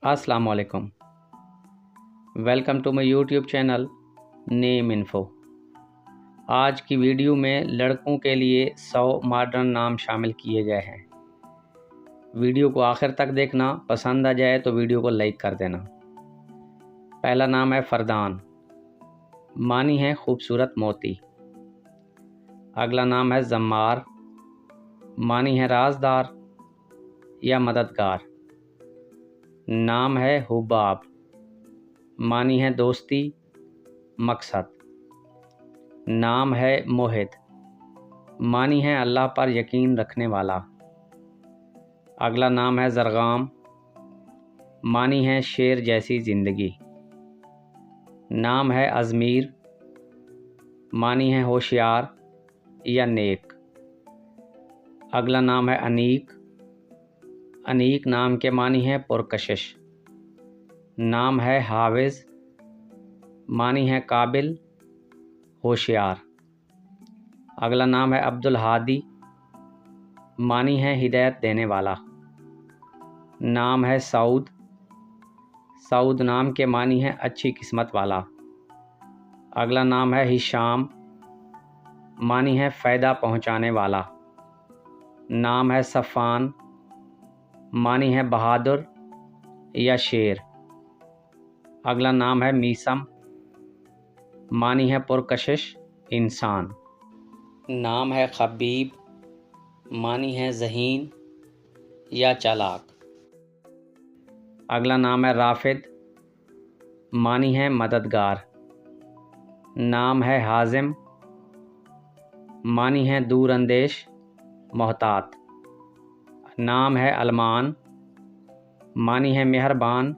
السلام علیکم، welcome to my YouTube channel name info. آج کی ویڈیو میں لڑکوں کے لیے 100 ماڈرن نام شامل کیے گئے ہیں۔ ویڈیو کو آخر تک دیکھنا، پسند آ جائے تو ویڈیو کو لائک کر دینا۔ پہلا نام ہے فردان، معنی ہے خوبصورت موتی۔ اگلا نام ہے زمار، معنی ہے رازدار یا مددگار۔ نام ہے حباب، معنی ہے دوستی، مقصد۔ نام ہے موحد، معنی ہے اللہ پر یقین رکھنے والا۔ اگلا نام ہے زرغام، معنی ہے شیر جیسی زندگی۔ نام ہے ازمیر، معنی ہے ہوشیار یا نیک۔ اگلا نام ہے انیک، انیک نام کے معنی ہے پرکشش۔ نام ہے حافظ، معنی ہے قابل، ہوشیار۔ اگلا نام ہے عبدالہادی، معنی ہے ہدایت دینے والا۔ نام ہے سعود، سعود نام کے معنی ہے اچھی قسمت والا۔ اگلا نام ہے ہشام، معنی ہے فائدہ پہنچانے والا۔ نام ہے صفان، معنی ہے بہادر یا شیر۔ اگلا نام ہے میسم، معنی ہے پرکشش انسان۔ نام ہے خبیب، معنی ہے ذہین یا چالاک۔ اگلا نام ہے رافد، معنی ہے مددگار۔ نام ہے حازم، معنی ہے دور اندیش، محتاط۔ نام ہے علمان، معنی ہے مہربان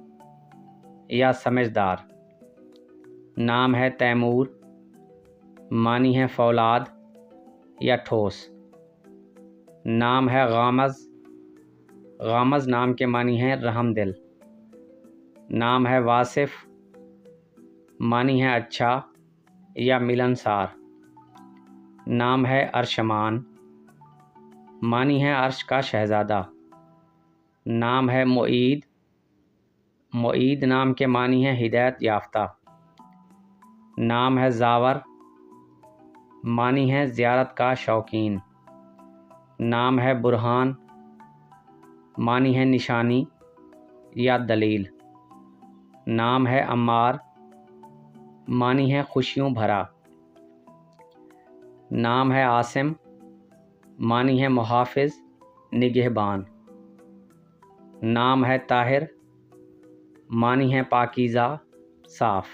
یا سمجھدار۔ نام ہے تیمور، معنی ہے فولاد یا ٹھوس۔ نام ہے غامز، غامز نام کے معنی ہے رحم دل۔ نام ہے واصف، معنی ہے اچھا یا ملنسار۔ نام ہے ارشمان، معنی ہے عرش کا شہزادہ۔ نام ہے معید، معید نام کے معنی ہے ہدایت یافتہ۔ نام ہے زاور، معنی ہے زیارت کا شوقین۔ نام ہے برہان، معنی ہے نشانی یا دلیل۔ نام ہے عمار، معنی ہے خوشیوں بھرا۔ نام ہے عاصم، معنی ہے محافظ، نگہبان۔ نام ہے طاہر، معنی ہے پاکیزہ، صاف۔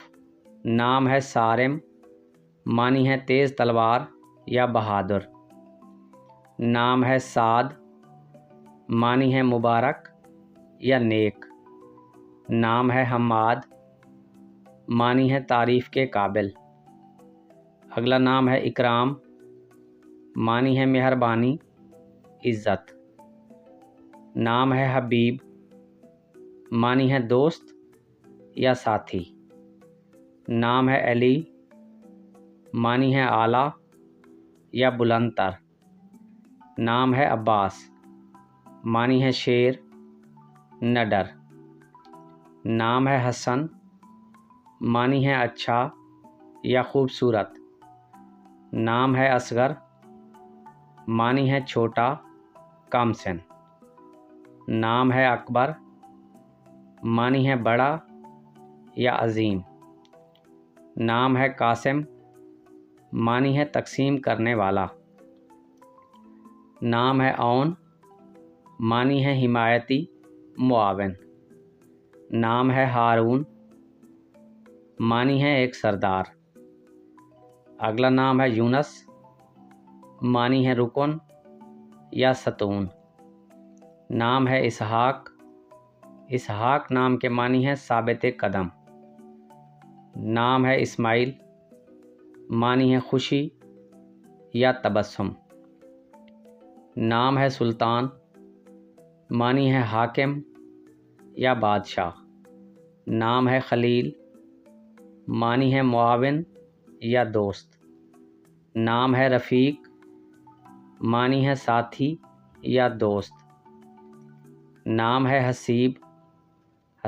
نام ہے صارم، معنی ہے تیز تلوار یا بہادر۔ نام ہے سعد، معنی ہے مبارک یا نیک۔ نام ہے حماد، معنی ہے تعریف کے قابل۔ اگلا نام ہے اکرام، معنی ہے مہربانی، عزت۔ نام ہے حبیب، معنی ہے دوست یا ساتھی۔ نام ہے علی، معنی ہے اعلیٰ یا بلند تر۔ نام ہے عباس، معنی ہے شیر، نہ ڈر۔ نام ہے حسن، معنی ہے اچھا یا خوبصورت۔ نام ہے اصغر، معنی ہے چھوٹا، کم سن۔ نام ہے اکبر، معنی ہے بڑا یا عظیم۔ نام ہے قاسم، معنی ہے تقسیم کرنے والا۔ نام ہے اون، معنی ہے حمایتی، معاون۔ نام ہے ہارون، معنی ہے ایک سردار۔ اگلا نام ہے یونس، معنی ہے رکن یا ستون۔ نام ہے اسحاق، اسحاق نام کے معنی ہے ثابت قدم۔ نام ہے اسماعیل، معنی ہے خوشی یا تبسم۔ نام ہے سلطان، معنی ہے حاکم یا بادشاہ۔ نام ہے خلیل، معنی ہے معاون یا دوست۔ نام ہے رفیق، معنی ہے ساتھی یا دوست۔ نام ہے حسیب،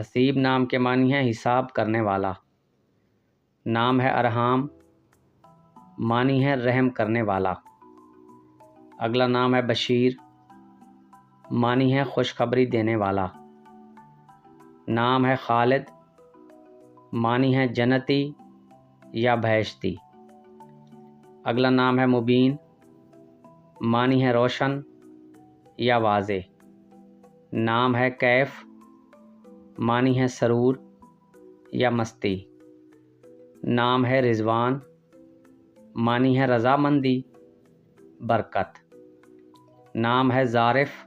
حسیب نام کے معنی ہے حساب کرنے والا۔ نام ہے ارحام، معنی ہے رحم کرنے والا۔ اگلا نام ہے بشیر، معنی ہے خوشخبری دینے والا۔ نام ہے خالد، معنی ہے جنتی یا بہشتی۔ اگلا نام ہے مبین، معنی ہے روشن یا واضح۔ نام ہے کیف، معنی ہے سرور یا مستی۔ نام ہے رضوان، معنی ہے رضامندی، برکت۔ نام ہے ظارف،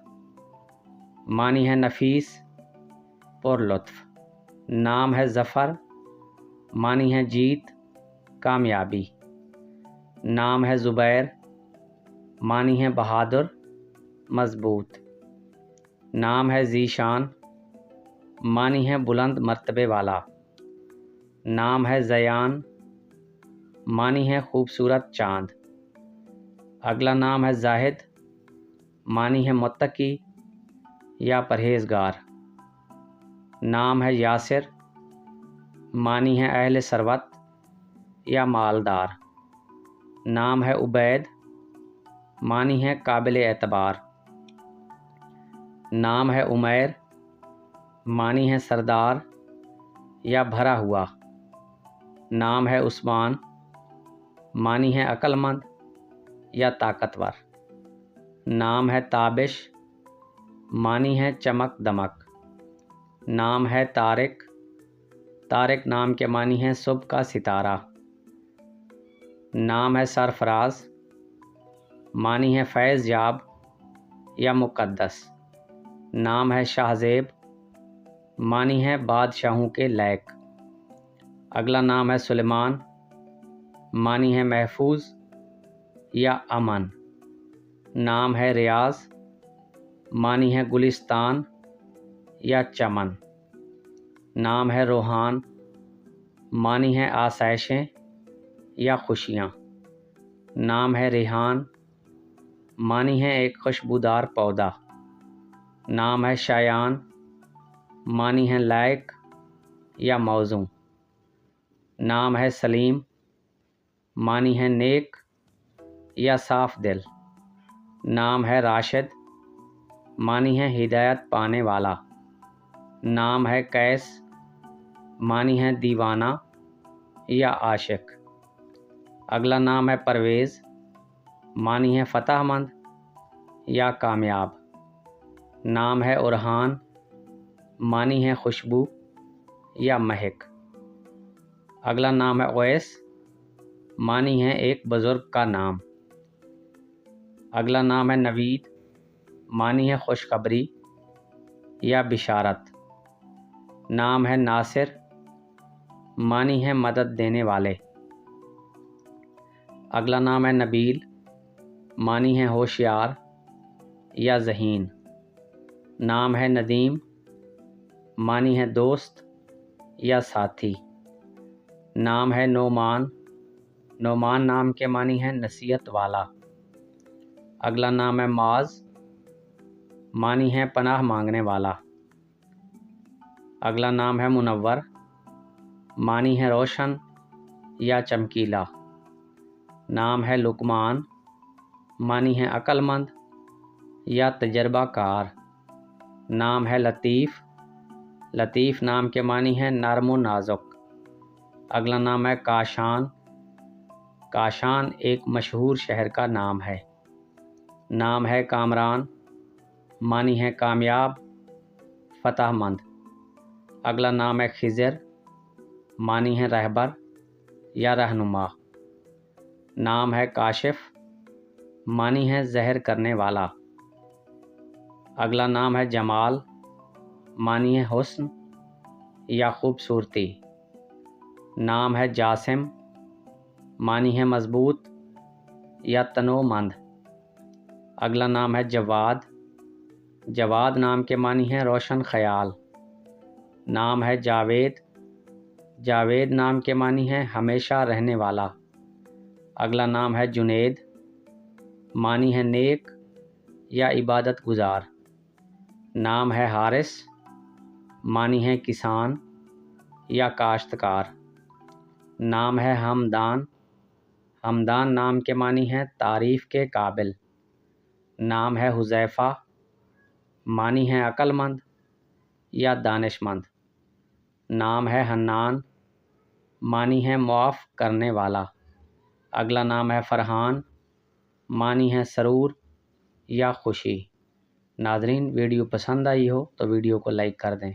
معنی ہے نفیس، پر لطف۔ نام ہے ظفر، معنی ہے جیت، کامیابی۔ نام ہے زبیر، معنی ہے بہادر، مضبوط۔ نام ہے ذیشان، معنی ہے بلند مرتبے والا۔ نام ہے زیان، معنی ہے خوبصورت چاند۔ اگلا نام ہے زاہد، معنی ہے متقی یا پرہیزگار۔ نام ہے یاسر، معنی ہے اہل ثروت یا مالدار۔ نام ہے عبید، معنی ہے قابل اعتبار۔ نام ہے عمیر، معنی ہے سردار یا بھرا ہوا۔ نام ہے عثمان، معنی ہے عقل مند یا طاقتور۔ نام ہے تابش، معنی ہے چمک دمک۔ نام ہے طارق، طارق نام کے معنی ہے صبح کا ستارہ۔ نام ہے سرفراز، معنی ہے فیض یاب یا مقدس۔ نام ہے شاہ زیب، معنی ہے بادشاہوں کے لائق۔ اگلا نام ہے سلیمان، معنی ہے محفوظ یا امن۔ نام ہے ریاض، معنی ہے گلستان یا چمن۔ نام ہے روحان، معنی ہے آسائشیں یا خوشیاں۔ نام ہے ریحان، معنی ہے ایک خوشبودار پودا۔ نام ہے شایان، معنی ہے لائق یا موزوں۔ نام ہے سلیم، معنی ہے نیک یا صاف دل۔ نام ہے راشد، معنی ہے ہدایت پانے والا۔ نام ہے قیس، معنی ہے دیوانہ یا عاشق۔ اگلا نام ہے پرویز، معنی ہے فتح مند یا کامیاب۔ نام ہے ارحان، معنی ہے خوشبو یا مہک۔ اگلا نام ہے اویس، معنی ہے ایک بزرگ کا نام۔ اگلا نام ہے نوید، معنی ہے خوشخبری یا بشارت۔ نام ہے ناصر، معنی ہے مدد دینے والے۔ اگلا نام ہے نبیل، معنی ہے ہوشیار یا ذہین۔ نام ہے ندیم، معنی ہے دوست یا ساتھی۔ نام ہے نعمان، نعمان نام کے معنی ہے نصیحت والا۔ اگلا نام ہے معاذ، معنی ہے پناہ مانگنے والا۔ اگلا نام ہے منور، معنی ہے روشن یا چمکیلا۔ نام ہے لقمان، معنی ہے عقل مند یا تجربہ کار۔ نام ہے لطیف، لطیف نام کے معنی ہے نرم و نازک۔ اگلا نام ہے کاشان، کاشان ایک مشہور شہر کا نام ہے۔ نام ہے کامران، معنی ہے کامیاب، فتح مند۔ اگلا نام ہے خضر، معنی ہے رہبر یا رہنما۔ نام ہے کاشف، معنی ہے ظاہر کرنے والا۔ اگلا نام ہے جمال، معنی ہے حسن یا خوبصورتی۔ نام ہے جاسم، معنی ہے مضبوط یا تنوع مند۔ اگلا نام ہے جواد، جواد نام کے معنی ہے روشن خیال۔ نام ہے جاوید، جاوید نام کے معنی ہے ہمیشہ رہنے والا۔ اگلا نام ہے جنید، معنی ہے نیک یا عبادت گزار۔ نام ہے حارث، معنی ہے کسان یا کاشتکار۔ نام ہے ہمدان، ہمدان نام کے معنی ہے تعریف کے قابل۔ نام ہے حذیفہ، معنی ہے عقل مند یا دانش مند۔ نام ہے حنان، معنی ہے معاف کرنے والا۔ اگلا نام ہے فرحان، معنی ہے سرور یا خوشی۔ ناظرین، ویڈیو پسند آئی ہو تو ویڈیو کو لائک کر دیں۔